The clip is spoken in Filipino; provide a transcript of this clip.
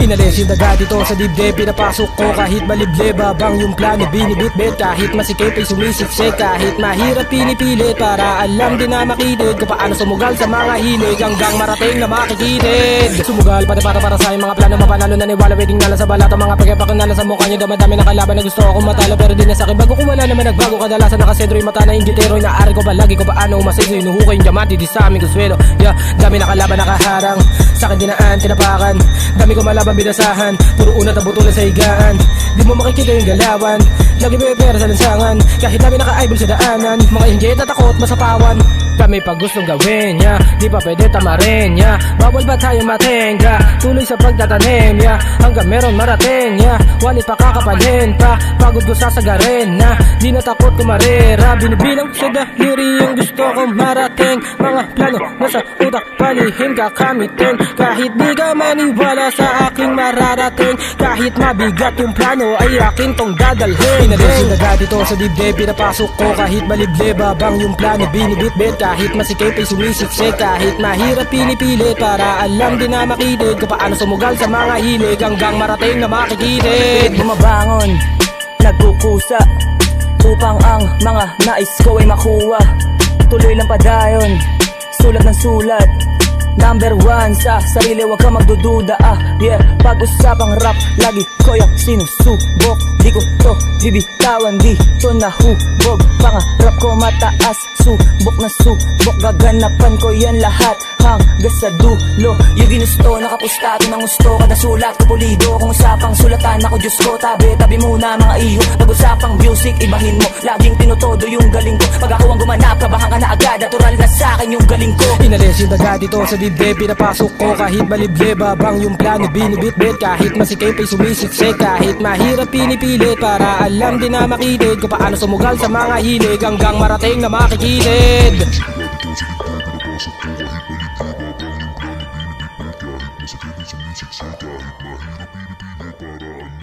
Inalis yung daga dito sa dibdib, pinapasok ko kahit maliblib. Habang yung plano binibitbit, kahit masikip ay sumisiksik, kahit mahirap pinipilit, para alam din na makinig kung paano sumugal sa mga hilig hanggang marating na makikitid. Sumugal pati para sa mga plano mapanalo, naniwala waiting nala sa balata, mga pagkapakinala sa mukha nyo. Damadami na kalaban na gusto akong matalo, pero di na sa akin bago ko wala naman nagbago. Kadalasan nakasentro yung mata na inggitero, inaari ko palagi ko paano umasenso, inuhukay yung diamante di sa aming kuswelo. Dami na kalaban nakaharang, sa akin dinaan, tinapakan, dami ko malaban binasahan, puro unat ang butulan sa higaan. Di mo makikita yung galawan, lagi may pera sa lansangan, kahit dami naka-eyeball sa daanan. Mga inggit at takot masapawan, kami pag gustong gawin di pa pwede tamarin bawal ba tayo matenga, tuloy sa pagtatanim hanggang meron marating walit pa kakapalhin pa, pagod ko sasagarin di na takot kumarera, binibilang sa dahiri yung gusto kong marating. Mga plano nasa utak, palihim kakamitin, kahit di ka maniwala sa aking mararating, kahit mabigat yung plano ay akin tong dadalhin. Inalis yung daga dito sa dibdib, pinapasok ko kahit maliblib. Habang yung plano binibitbit, kahit masikip ay sumisiksik, kahit mahirap pinipilit, para alam din na makinig kung paano sumugal sa mga hilig hanggang marating na makikitid. Bumabangon, nagkukusa upang ang mga nais ko ay makuha. Tuloy lang padayon, sulat ng sulat, number one sa sarili, wag ka magdududa pag-usapang rap, lagi ko yung sinusubok. Di ko to bibitawan, di to nahubog. Pangarap ko mataas, subok na subok, gaganapan ko yan lahat hanggang sa dulo. Yung ginusto, nakapustado ng gusto, kada sulat ko pulido. Kung usapang sulatan ako, Diyos ko, tabi muna mga iyo. Pag-usapang music, ibahin mo, laging tinutodo yung galing ko. Pag ako ang gumanap, kabahan ka na agad, natural na sa'kin yung galing ko. Inalis yung daga dito sa dibdib, pinapasok ko kahit maliblib. Habang yung plano binibitbit, kahit masikip ay sumisiksik, kahit mahirap pinipilit, para alam din na makinig kung paano sumugal sa mga hilig hanggang marating na makikitid.